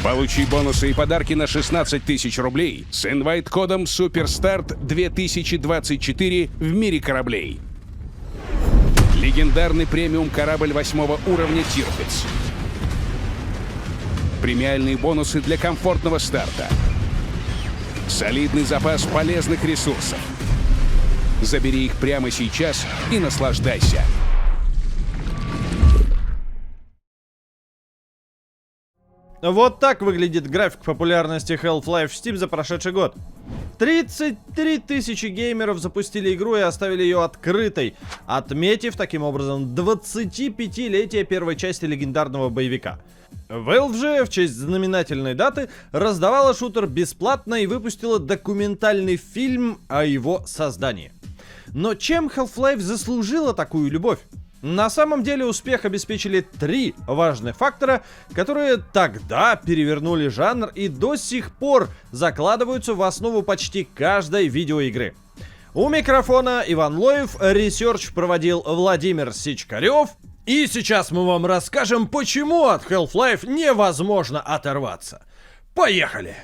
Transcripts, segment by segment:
Получи бонусы и подарки на 16 тысяч рублей с инвайт-кодом SUPERSTART 2024 в мире кораблей. Легендарный премиум корабль 8-го уровня «Тирпиц». Премиальные бонусы для комфортного старта. Солидный запас полезных ресурсов. Забери их прямо сейчас и наслаждайся. Вот так выглядит график популярности Half-Life в Steam за прошедший год. 33 тысячи геймеров запустили игру и оставили ее открытой, отметив таким образом 25-летие первой части легендарного боевика. Valve же в честь знаменательной даты раздавала шутер бесплатно и выпустила документальный фильм о его создании. Но чем Half-Life заслужила такую любовь? На самом деле успех обеспечили три важных фактора, которые тогда перевернули жанр и до сих пор закладываются в основу почти каждой видеоигры. У микрофона Иван Лоев, ресерч проводил Владимир Сичкарев, и сейчас мы вам расскажем, почему от Half-Life невозможно оторваться. Поехали!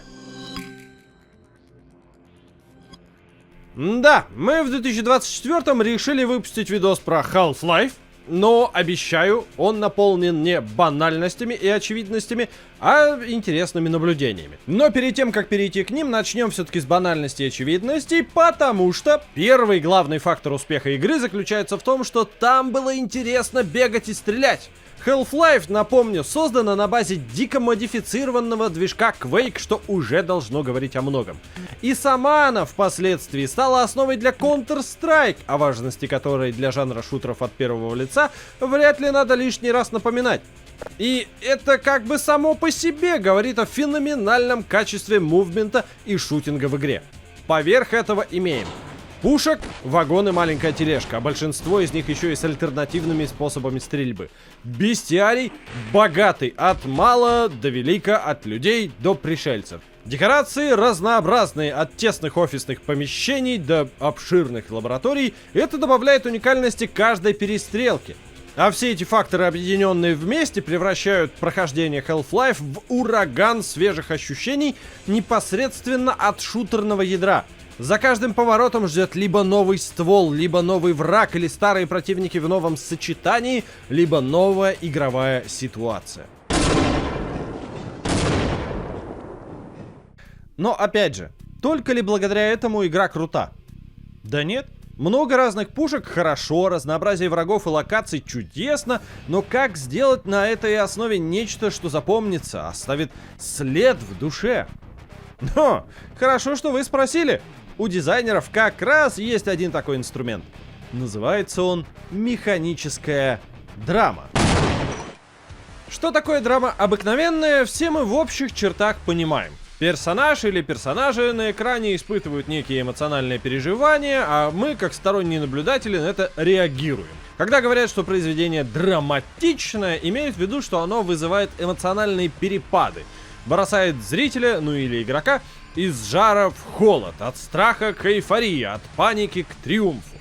Да, мы в 2024 решили выпустить видос про Half-Life, но, обещаю, он наполнен не банальностями и очевидностями, а интересными наблюдениями. Но перед тем, как перейти к ним, начнем все-таки с банальностей и очевидностей, потому что первый главный фактор успеха игры заключается в том, что там было интересно бегать и стрелять. Half-Life, напомню, создана на базе дико модифицированного движка Quake, что уже должно говорить о многом. И сама она впоследствии стала основой для Counter-Strike, о важности которой для жанра шутеров от первого лица вряд ли надо лишний раз напоминать. И это как бы само по себе говорит о феноменальном качестве мувмента и шутинга в игре. Поверх этого имеем пушек, вагон и маленькая тележка, а большинство из них еще и с альтернативными способами стрельбы. Бестиарий богатый, от мала до велика, от людей до пришельцев. Декорации разнообразные, от тесных офисных помещений до обширных лабораторий. Это добавляет уникальности каждой перестрелки. А все эти факторы, объединенные вместе, превращают прохождение Half-Life в ураган свежих ощущений непосредственно от шутерного ядра. За каждым поворотом ждет либо новый ствол, либо новый враг, или старые противники в новом сочетании, либо новая игровая ситуация. Но опять же, только ли благодаря этому игра крута? Да нет. Много разных пушек хорошо, разнообразие врагов и локаций чудесно, но как сделать на этой основе нечто, что запомнится, оставит след в душе? Но, хорошо, что вы спросили. У дизайнеров как раз есть один такой инструмент. Называется он механическая драма. Что такое драма обыкновенная, все мы в общих чертах понимаем. Персонаж или персонажи на экране испытывают некие эмоциональные переживания, а мы, как сторонние наблюдатели, на это реагируем. Когда говорят, что произведение драматичное, имеют в виду, что оно вызывает эмоциональные перепады, бросает зрителя, ну или игрока, из жара в холод, от страха к эйфории, от паники к триумфу.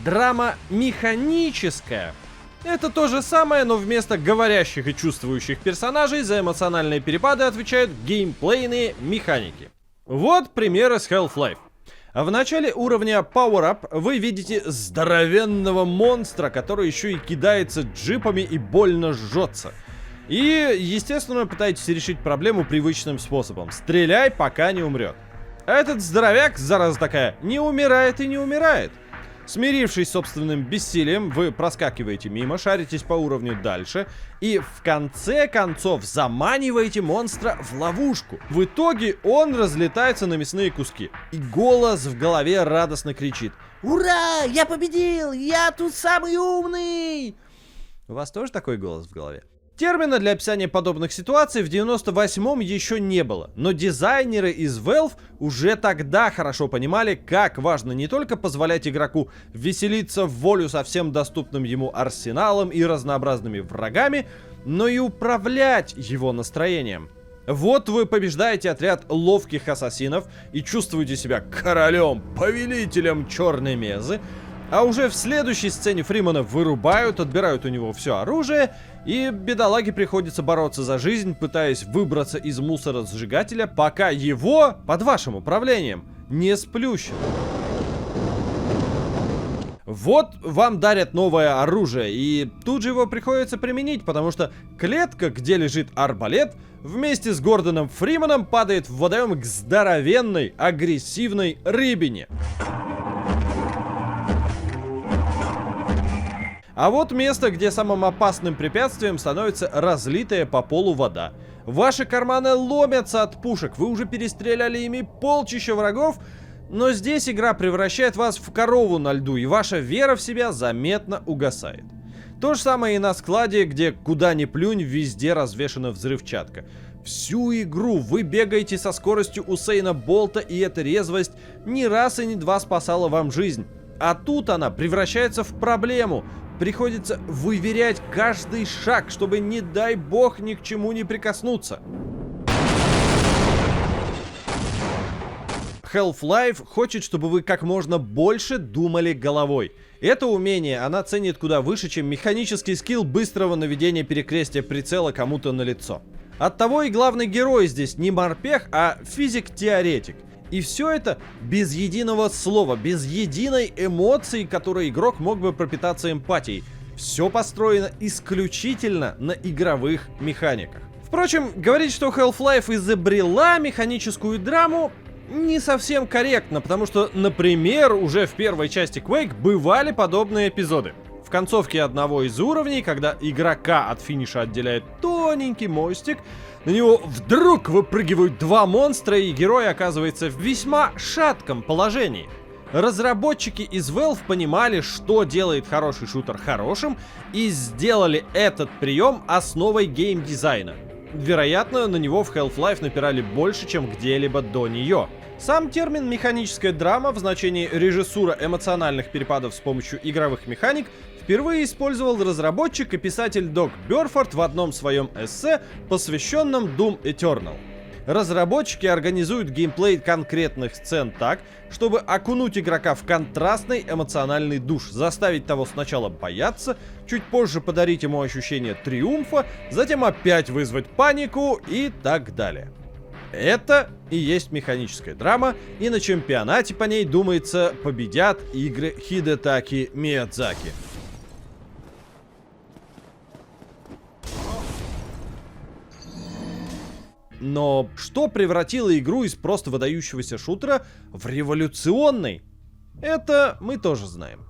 Драма механическая — это то же самое, но вместо говорящих и чувствующих персонажей за эмоциональные перепады отвечают геймплейные механики. Вот примеры с Half-Life. В начале уровня Power Up вы видите здоровенного монстра, который еще и кидается джипами и больно жжется. И, естественно, пытаетесь решить проблему привычным способом. Стреляй, пока не умрет. А этот здоровяк, зараза такая, не умирает и не умирает. Смирившись с собственным бессилием, вы проскакиваете мимо, шаритесь по уровню дальше и в конце концов заманиваете монстра в ловушку. В итоге он разлетается на мясные куски. И голос в голове радостно кричит: «Ура! Я победил! Я тут самый умный!» У вас тоже такой голос в голове? Термина для описания подобных ситуаций в 98-м еще не было, но дизайнеры из Valve уже тогда хорошо понимали, как важно не только позволять игроку веселиться в волю со всем доступным ему арсеналом и разнообразными врагами, но и управлять его настроением. Вот вы побеждаете отряд ловких ассасинов и чувствуете себя королем, повелителем черной мезы, А уже в следующей сцене Фримена вырубают, отбирают у него все оружие, и бедолаге приходится бороться за жизнь, пытаясь выбраться из мусоросжигателя, пока его, под вашим управлением, не сплющат. Вот вам дарят новое оружие, и тут же его приходится применить, потому что клетка, где лежит арбалет, вместе с Гордоном Фрименом падает в водоем к здоровенной, агрессивной рыбине. А вот место, где самым опасным препятствием становится разлитая по полу вода. Ваши карманы ломятся от пушек, вы уже перестреляли ими полчища врагов, но здесь игра превращает вас в корову на льду, и ваша вера в себя заметно угасает. То же самое и на складе, где куда ни плюнь, везде развешана взрывчатка. Всю игру вы бегаете со скоростью Усейна Болта, и эта резвость ни раз и ни два спасала вам жизнь. А тут она превращается в проблему. Приходится выверять каждый шаг, чтобы, не дай бог, ни к чему не прикоснуться. Half-Life хочет, чтобы вы как можно больше думали головой. Это умение она ценит куда выше, чем механический скилл быстрого наведения перекрестия прицела кому-то на лицо. Оттого и главный герой здесь не морпех, а физик-теоретик. И все это без единого слова, без единой эмоции, которой игрок мог бы пропитаться эмпатией. Все построено исключительно на игровых механиках. Впрочем, говорить, что Half-Life изобрела механическую драму, не совсем корректно, потому что, например, уже в первой части Quake бывали подобные эпизоды. В концовке одного из уровней, когда игрока от финиша отделяет тоненький мостик, на него вдруг выпрыгивают два монстра, и герой оказывается в весьма шатком положении. Разработчики из Valve понимали, что делает хороший шутер хорошим, и сделали этот прием основой геймдизайна. Вероятно, на него в Half-Life напирали больше, чем где-либо до нее. Сам термин «механическая драма» в значении режиссура эмоциональных перепадов с помощью игровых механик впервые использовал разработчик и писатель Дог Бёрфорд в одном своем эссе, посвященном Doom Eternal. Разработчики организуют геймплей конкретных сцен так, чтобы окунуть игрока в контрастный эмоциональный душ, заставить того сначала бояться, чуть позже подарить ему ощущение триумфа, затем опять вызвать панику и так далее. Это и есть механическая драма, и на чемпионате по ней, думается, победят игры Хидетаки Миядзаки. Но что превратило игру из просто выдающегося шутера в революционный? Это мы тоже знаем.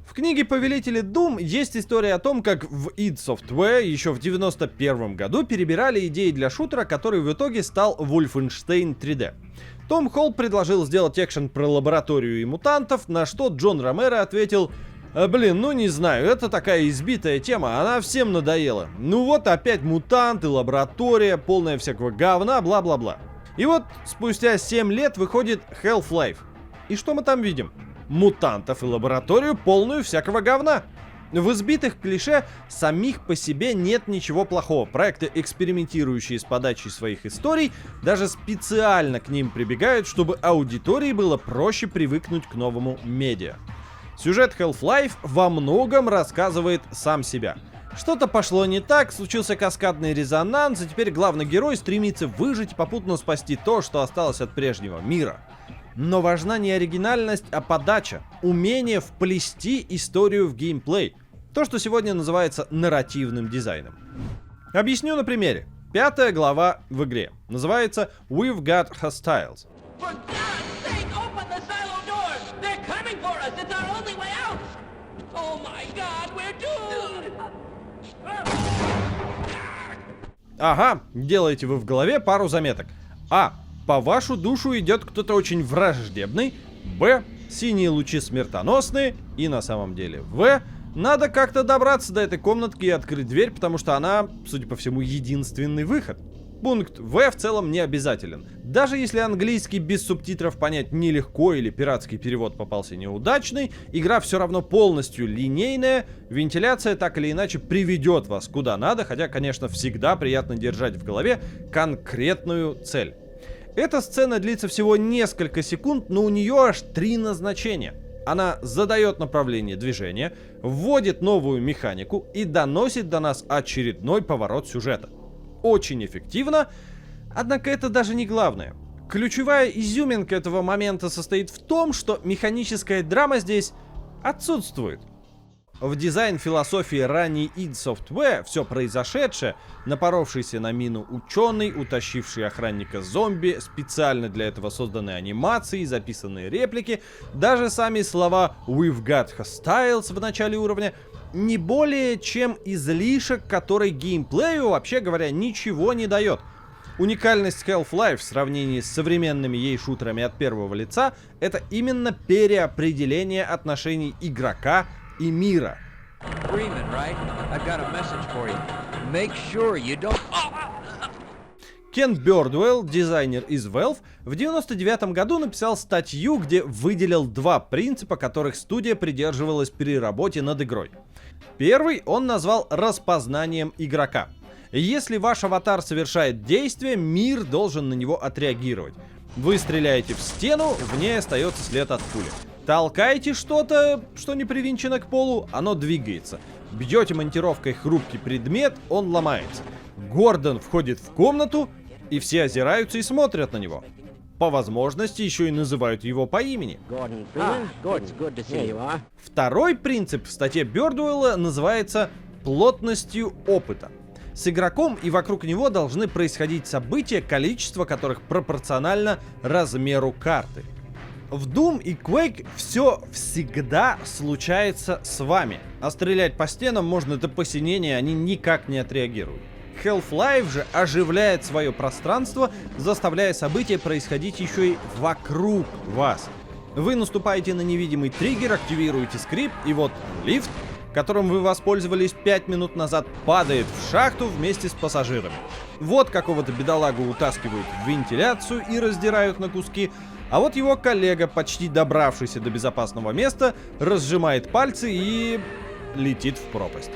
В книге «Повелители Doom» есть история о том, как в id Software еще в 91 году перебирали идеи для шутера, который в итоге стал Wolfenstein 3D. Том Холл предложил сделать экшен про лабораторию и мутантов, на что Джон Ромеро ответил: блин, ну не знаю, это такая избитая тема, она всем надоела. Ну вот опять мутанты, лаборатория, полная всякого говна, бла-бла-бла. И вот спустя 7 лет выходит Half-Life. И что мы там видим? Мутантов и лабораторию, полную всякого говна. В избитых клише самих по себе нет ничего плохого. Проекты, экспериментирующие с подачей своих историй, даже специально к ним прибегают, чтобы аудитории было проще привыкнуть к новому медиа. Сюжет Half-Life во многом рассказывает сам себя. Что-то пошло не так, случился каскадный резонанс, и теперь главный герой стремится выжить и попутно спасти то, что осталось от прежнего мира. Но важна не оригинальность, а подача, умение вплести историю в геймплей. То, что сегодня называется нарративным дизайном. Объясню на примере. 5 глава в игре. Называется We've Got Hostiles. Ага, делаете вы в голове пару заметок. А. По вашу душу идет кто-то очень враждебный. Б. Синие лучи смертоносные. И на самом деле В. Надо как-то добраться до этой комнатки и открыть дверь, потому что она, судя по всему, единственный выход. Пункт В в целом не обязателен. Даже если английский без субтитров понять нелегко или пиратский перевод попался неудачный, игра все равно полностью линейная, вентиляция так или иначе приведет вас куда надо, хотя, конечно, всегда приятно держать в голове конкретную цель. Эта сцена длится всего несколько секунд, но у нее аж 3 назначения. Она задает направление движения, вводит новую механику и доносит до нас очередной поворот сюжета. Очень эффективно, однако это даже не главное. Ключевая изюминка этого момента состоит в том, что механическая драма здесь отсутствует. В дизайн-философии ранней id Software все произошедшее, напоровшийся на мину ученый, утащивший охранника зомби, специально для этого созданные анимации, записанные реплики, даже сами слова «We've got hostiles» в начале уровня, не более чем излишек, который геймплею, вообще говоря, ничего не дает. Уникальность Half-Life в сравнении с современными ей шутерами от первого лица — это именно переопределение отношений игрока и мира. Freeman, right? I've got a message for you. Make sure you don't... Кен Бёрдуэлл, дизайнер из Valve, в 1999 году написал статью, где выделил два принципа, которых студия придерживалась при работе над игрой. Первый он назвал распознанием игрока. Если ваш аватар совершает действие, мир должен на него отреагировать. Вы стреляете в стену, в ней остается след от пули. Толкаете что-то, что не привинчено к полу, оно двигается. Бьете монтировкой хрупкий предмет, он ломается. Гордон входит в комнату, и все озираются и смотрят на него. По возможности еще и называют его по имени. Gordon Freeman? Gordon, good to see you are. Второй принцип в статье Бёрдуэлла называется плотностью опыта. С игроком и вокруг него должны происходить события, количество которых пропорционально размеру карты. В Doom и Quake все всегда случается с вами, а стрелять по стенам можно до посинения, они никак не отреагируют. Half-Life же оживляет свое пространство, заставляя события происходить еще и вокруг вас. Вы наступаете на невидимый триггер, активируете скрипт, и вот лифт, которым вы воспользовались 5 минут назад, падает в шахту вместе с пассажирами. Вот какого-то бедолагу утаскивают в вентиляцию и раздирают на куски, а вот его коллега, почти добравшийся до безопасного места, разжимает пальцы и летит в пропасть.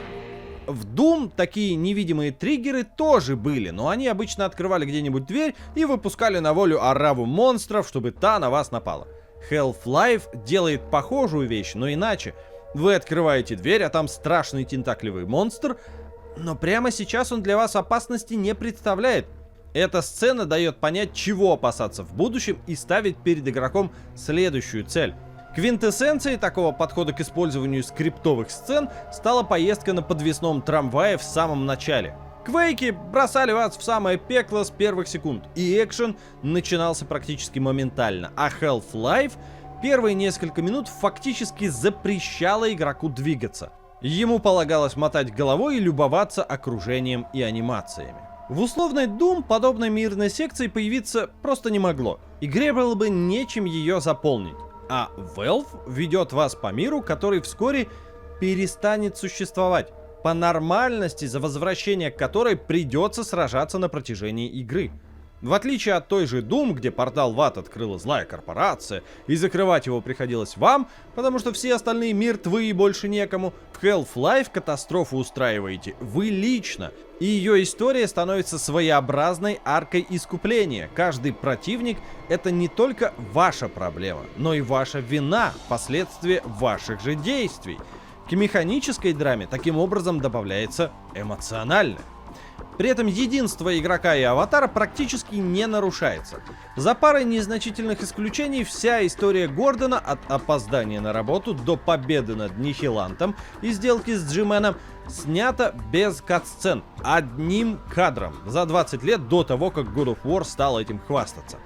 В Doom такие невидимые триггеры тоже были, но они обычно открывали где-нибудь дверь и выпускали на волю ораву монстров, чтобы та на вас напала. Half-Life делает похожую вещь, но иначе. Вы открываете дверь, а там страшный тентаклевый монстр, но прямо сейчас он для вас опасности не представляет. Эта сцена дает понять, чего опасаться в будущем, и ставит перед игроком следующую цель. Квинтэссенцией такого подхода к использованию скриптовых сцен стала поездка на подвесном трамвае в самом начале. Квейки бросали вас в самое пекло с первых секунд, и экшен начинался практически моментально, а Half-Life первые несколько минут фактически запрещала игроку двигаться. Ему полагалось мотать головой и любоваться окружением и анимациями. В условной Doom подобной мирной секции появиться просто не могло. Игре было бы нечем ее заполнить. А Valve ведет вас по миру, который вскоре перестанет существовать. По нормальности, за возвращение к которой придется сражаться на протяжении игры. В отличие от той же Doom, где портал в ад открыла злая корпорация, и закрывать его приходилось вам, потому что все остальные мертвы и больше некому, в Half-Life катастрофу устраиваете вы лично, и ее история становится своеобразной аркой искупления. Каждый противник — это не только ваша проблема, но и ваша вина, последствия ваших же действий. К механической драме таким образом добавляется эмоциональное. При этом единство игрока и аватара практически не нарушается. За парой незначительных исключений вся история Гордона от опоздания на работу до победы над Нихилантом и сделки с Джименом снята без кат-сцен, одним кадром, за 20 лет до того, как God of War стал этим хвастаться.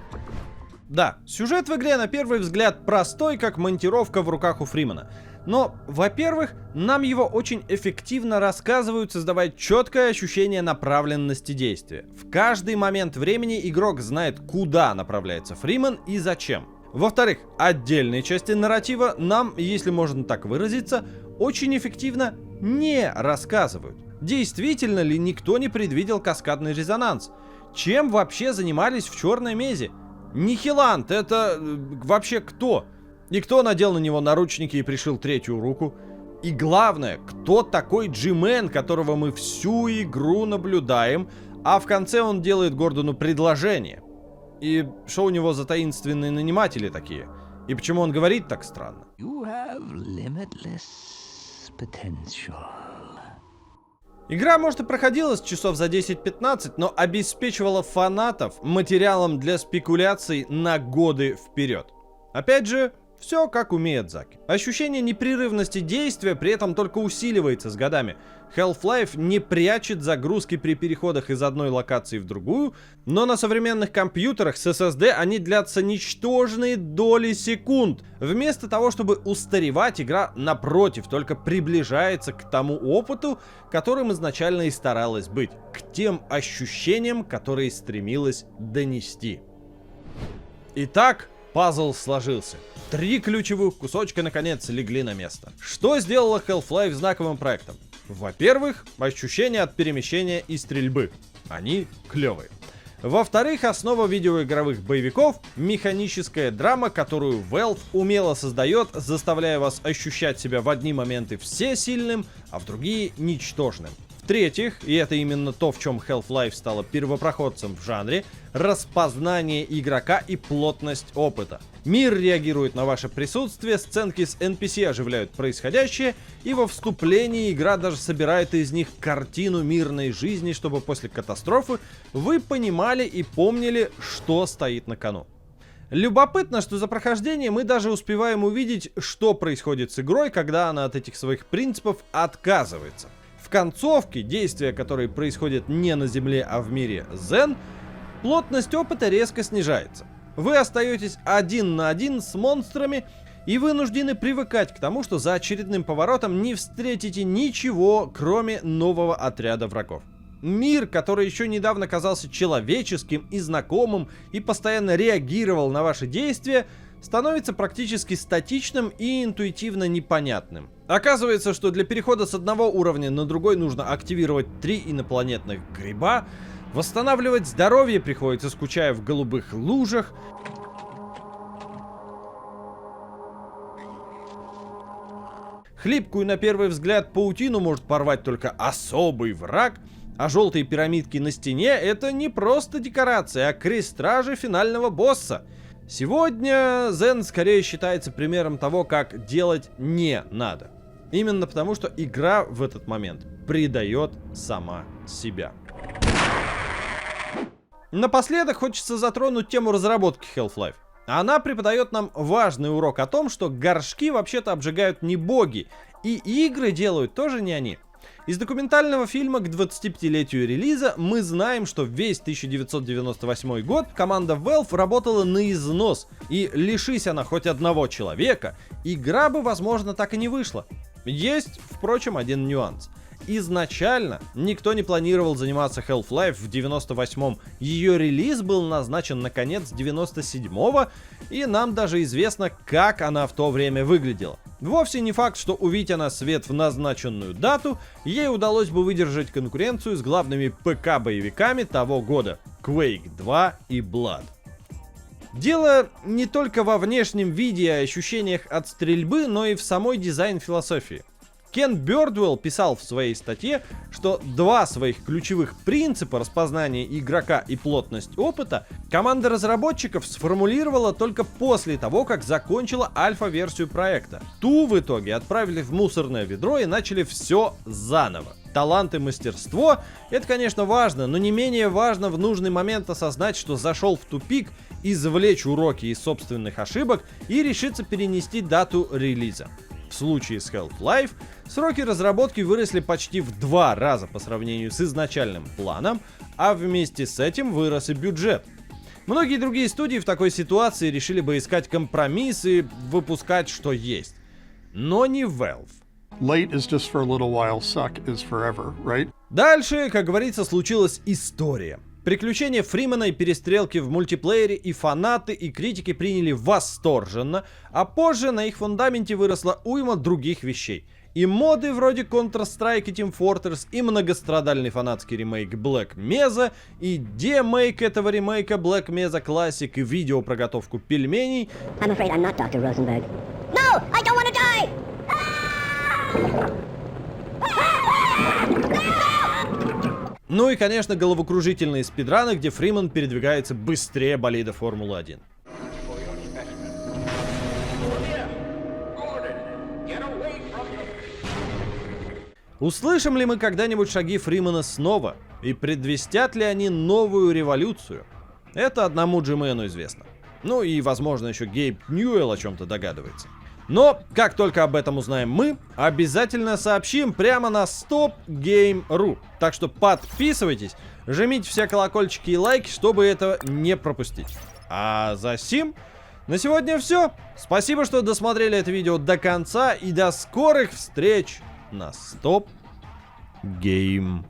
Да, сюжет в игре на первый взгляд простой, как монтировка в руках у Фримена. Но, во-первых, нам его очень эффективно рассказывают, создавая четкое ощущение направленности действия. В каждый момент времени игрок знает, куда направляется Фримен и зачем. Во-вторых, отдельные части нарратива нам, если можно так выразиться, очень эффективно не рассказывают. Действительно ли никто не предвидел каскадный резонанс? Чем вообще занимались в Черной Мезе? Нихилант — это вообще кто? И кто надел на него наручники и пришил третью руку? И главное, кто такой Джимен, которого мы всю игру наблюдаем, а в конце он делает Гордону предложение? И что у него за таинственные наниматели такие? И почему он говорит так странно? You have limitless potential. Игра, может, и проходила с часов за 10-15, но обеспечивала фанатов материалом для спекуляций на годы вперед. Опять же, все как умеет Заки. Ощущение непрерывности действия при этом только усиливается с годами. Half-Life не прячет загрузки при переходах из одной локации в другую, но на современных компьютерах с SSD они длятся ничтожные доли секунд. Вместо того, чтобы устаревать, игра, напротив, только приближается к тому опыту, которым изначально и старалась быть, к тем ощущениям, которые стремилась донести. Итак, пазл сложился. 3 ключевых кусочка наконец легли на место. Что сделало Half-Life знаковым проектом? Во-первых, ощущения от перемещения и стрельбы. Они клевые. Во-вторых, основа видеоигровых боевиков — механическая драма, которую Valve умело создает, заставляя вас ощущать себя в одни моменты всесильным, а в другие — ничтожным. В-третьих, и это именно то, в чем Half-Life стала первопроходцем в жанре, распознание игрока и плотность опыта. Мир реагирует на ваше присутствие, сценки с NPC оживляют происходящее, и во вступлении игра даже собирает из них картину мирной жизни, чтобы после катастрофы вы понимали и помнили, что стоит на кону. Любопытно, что за прохождение мы даже успеваем увидеть, что происходит с игрой, когда она от этих своих принципов отказывается. В концовке, действия которые происходят не на Земле, а в мире Зен, плотность опыта резко снижается. Вы остаетесь один на один с монстрами и вынуждены привыкать к тому, что за очередным поворотом не встретите ничего, кроме нового отряда врагов. Мир, который еще недавно казался человеческим и знакомым и постоянно реагировал на ваши действия, становится практически статичным и интуитивно непонятным. Оказывается, что для перехода с одного уровня на другой нужно активировать 3 инопланетных гриба, восстанавливать здоровье приходится, скучая в голубых лужах. Хлипкую на первый взгляд паутину может порвать только особый враг, а желтые пирамидки на стене — это не просто декорация, а крестражи финального босса. Сегодня Zen скорее считается примером того, как делать не надо. Именно потому, что игра в этот момент предает сама себя. Напоследок хочется затронуть тему разработки Half-Life. Она преподает нам важный урок о том, что горшки вообще-то обжигают не боги, и игры делают тоже не они. Из документального фильма к 25-летию релиза мы знаем, что весь 1998 год команда Valve работала на износ, и лишись она хоть одного человека, игра бы, возможно, так и не вышла. Есть, впрочем, один нюанс. Изначально никто не планировал заниматься Half-Life в 98-м. Ее релиз был назначен на конец 97-го, и нам даже известно, как она в то время выглядела. Вовсе не факт, что увидеть она свет в назначенную дату, ей удалось бы выдержать конкуренцию с главными ПК-боевиками того года — Quake 2 и Blood. Дело не только во внешнем виде и ощущениях от стрельбы, но и в самой дизайн-философии. Кен Бёрдуэлл писал в своей статье, что 2 своих ключевых принципа — распознание игрока и плотность опыта — команда разработчиков сформулировала только после того, как закончила альфа-версию проекта. Ту в итоге отправили в мусорное ведро и начали все заново. Талант и мастерство — это, конечно, важно, но не менее важно в нужный момент осознать, что зашел в тупик, извлечь уроки из собственных ошибок и решиться перенести дату релиза. В случае с Half-Life сроки разработки выросли почти в 2 раза по сравнению с изначальным планом, а вместе с этим вырос и бюджет. Многие другие студии в такой ситуации решили бы искать компромисс и выпускать что есть. Но не Valve. Late is just for a little while, suck is forever, right? Дальше, как говорится, случилась история. Приключения Фримена и перестрелки в мультиплеере и фанаты, и критики приняли восторженно, а позже на их фундаменте выросла уйма других вещей. И моды вроде Counter-Strike и Team Fortress, и многострадальный фанатский ремейк Black Mesa, и демейк этого ремейка Black Mesa Classic, и видео про готовку пельменей. I'm afraid I'm not Dr. Rosenberg. No, I don't want to die! Ну и, конечно, головокружительные спидраны, где Фримен передвигается быстрее болида Формулы-1. Услышим ли мы когда-нибудь шаги Фримена снова? И предвестят ли они новую революцию? Это одному Джимену известно. Ну и, возможно, еще Гейб Ньюэлл о чем-то догадывается. Но, как только об этом узнаем мы, обязательно сообщим прямо на StopGame.ru. Так что подписывайтесь, жмите все колокольчики и лайки, чтобы этого не пропустить. А за сим, на сегодня все. Спасибо, что досмотрели это видео до конца, и до скорых встреч на StopGame.ru.